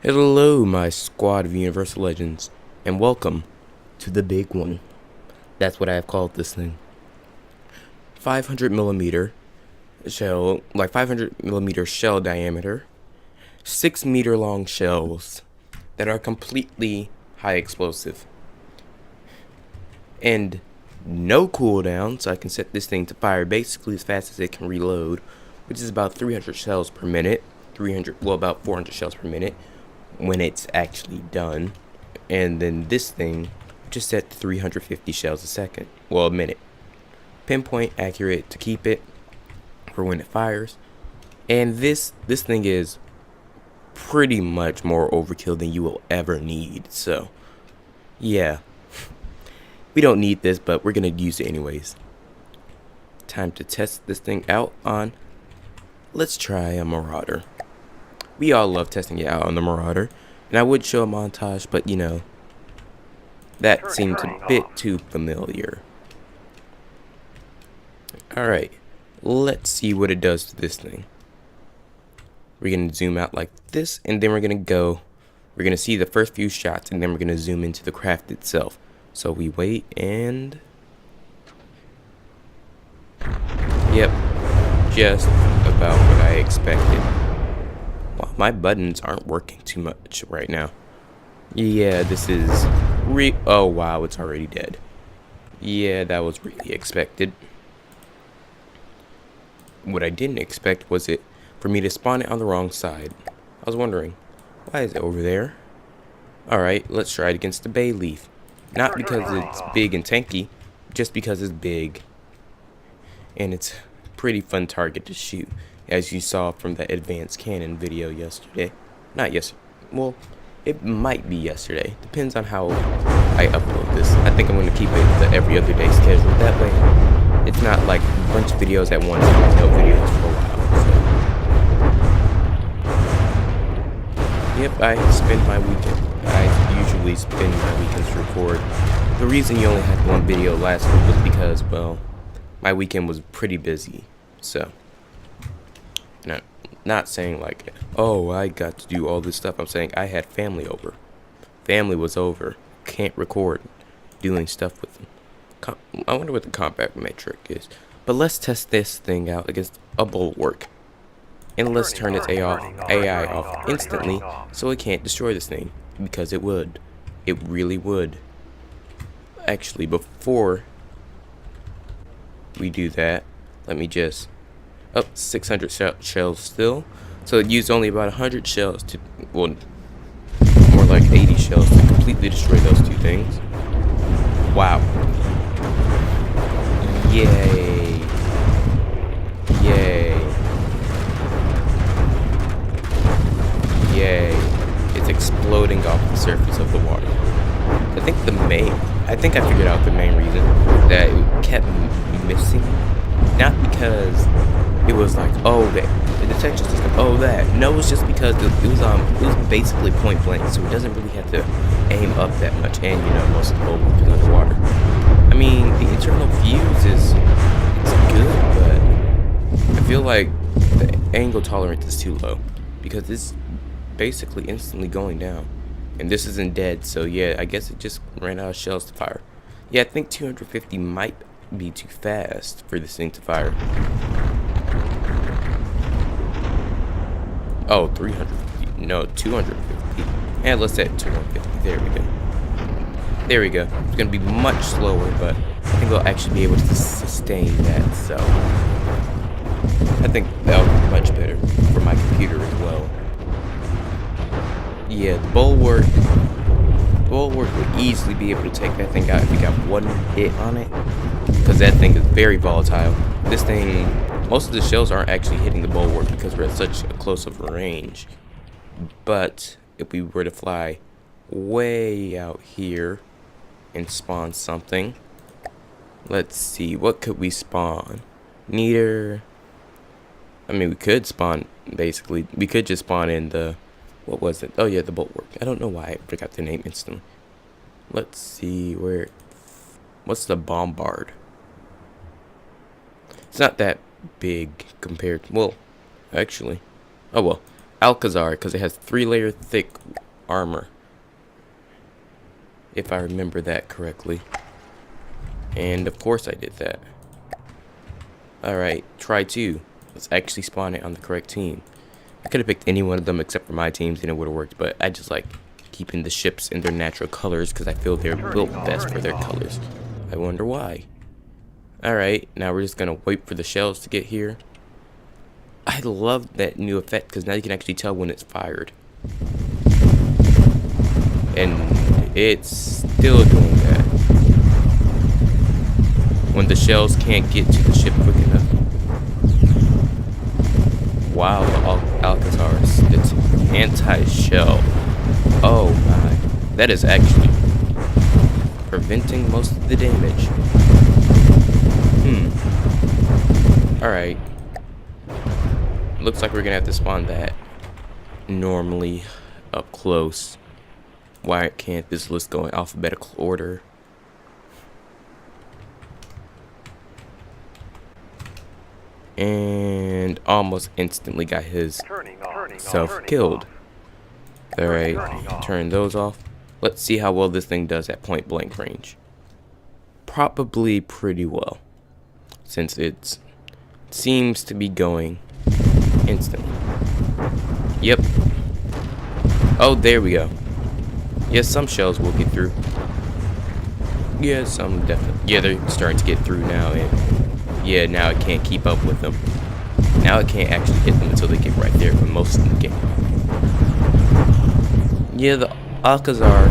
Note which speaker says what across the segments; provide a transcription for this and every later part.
Speaker 1: Hello, my squad of Universal Legends, and welcome to the big one. That's what I have called this thing. 500 millimeter shell, like 500 millimeter shell diameter, 6 meter long shells that are completely high explosive, and no cooldown, so I can set this thing to fire basically as fast as it can reload, which is about 300 shells per minute. About 400 shells per minute when it's actually done. And then this thing just set to 350 shells a second, well, a minute. Pinpoint accurate to keep it for when it fires. And this thing is pretty much more overkill than you will ever need. So yeah, we don't need this, but we're gonna use it anyways. Time to test this thing out on, let's try a Marauder. We all love testing it out on the Marauder, and I would show a montage, but you know, that seems a bit too familiar. Alright, let's see what it does to this thing. We're going to zoom out like this, and then we're going to see the first few shots, and then we're going to zoom into the craft itself. So we wait, and yep, just about what I expected. Wow, my buttons aren't working too much right now. Yeah, this is oh wow, it's already dead. Yeah, that was really expected. What I didn't expect was for me to spawn it on the wrong side. I was wondering, why is it over there? Alright, let's try it against the Bayleaf. Not because it's big and tanky, just because it's big. And it's a pretty fun target to shoot, as you saw from the advanced cannon video yesterday. Not yesterday, well, it might be yesterday. Depends on how I upload this. I think I'm going to keep it the every other day schedule. That way, it's not like a bunch of videos at once and no videos for a while. So. Yep, I spend my weekend. I usually spend my weekends to record. The reason you only had one video last week was because, well, my weekend was pretty busy. So, not saying like, oh, I got to do all this stuff. I'm saying I had family over. Family was over. Can't record. Doing stuff with them. I wonder what the combat metric is. But let's test this thing out against a bulwark. And let's turn its AI off instantly so it can't destroy this thing. Because it would. It really would. Actually, before we do that, let me just... 600 shells still. So it used only about 100 shells to... well, more like 80 shells to completely destroy those two things. Wow. Yay. Yay. Yay. It's exploding off the surface of the water. I think I figured out the main reason that it kept missing. Not because it was like, oh, the detection system, oh, that. No, it's just because it was basically point blank, so it doesn't really have to aim up that much, and you know, most of the bulwark is underwater. I mean, the internal fuse it's good, but I feel like the angle tolerance is too low, because it's basically instantly going down. And this isn't dead, so yeah, I guess it just ran out of shells to fire. Yeah, I think 250 might be too fast for this thing to fire. Oh, 350. No, 250. And let's set 250. There we go. There we go. It's going to be much slower, but I think I'll actually be able to sustain that, so I think that'll be much better for my computer as well. Yeah, the bulwark would easily be able to take that thing out if we got one hit on it, because that thing is very volatile. This thing, most of the shells aren't actually hitting the bulwark because we're at such a close of a range. But if we were to fly way out here and spawn something, let's see, what could we spawn? I mean, we could spawn, basically, we could just spawn in the, what was it? Oh yeah, the bulwark. I don't know why I forgot the name instantly. Let's see what's the bombard? It's not that big compared, well, actually, oh well, Alcazar, because it has 3-layer thick armor. If I remember that correctly. And of course I did that. Alright, try 2. Let's actually spawn it on the correct team. I could have picked any one of them except for my teams and it would have worked, but I just like keeping the ships in their natural colors because I feel they're built best for their colors. I wonder why. Alright, now we're just gonna wait for the shells to get here. I love that new effect because now you can actually tell when it's fired. And it's still doing that. When the shells can't get to the ship quick enough. Wow, Alcazars. It's anti-shell. Oh my. That is actually preventing most of the damage. Alright. Looks like we're gonna have to spawn that normally up close. Why can't this list go in alphabetical order? And almost instantly got his self killed. Alright, turn those off. Let's see how well this thing does at point blank range. Probably pretty well, since it seems to be going instantly. Yep. Oh, there we go. Yes, some shells will get through. Yeah, some definitely. Yeah, they're starting to get through now, and yeah, now it can't keep up with them. Now it can't actually hit them until they get right there for most of the game. Yeah, the Alcazar.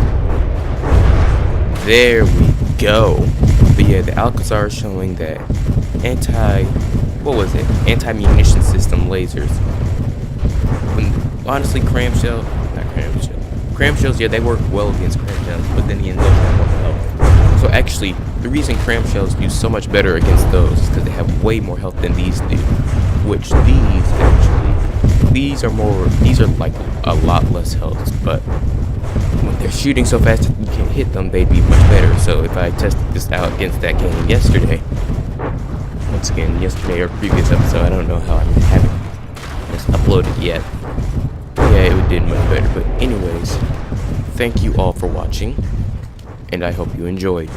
Speaker 1: There we go. But yeah, the Alcazar is showing that anti-munition system lasers. When honestly, cramshells, yeah, they work well against cramshells, but then again, those have more health. So actually, the reason cramshells do so much better against those is because they have way more health than these do. Which these are like a lot less health, but when they're shooting so fast that you can't hit them, they'd be much better. So if I tested this out against that game yesterday, once again, yesterday or previous episode, I don't know how I haven't just uploaded yet. Yeah, it did much better. But anyways, thank you all for watching, and I hope you enjoyed.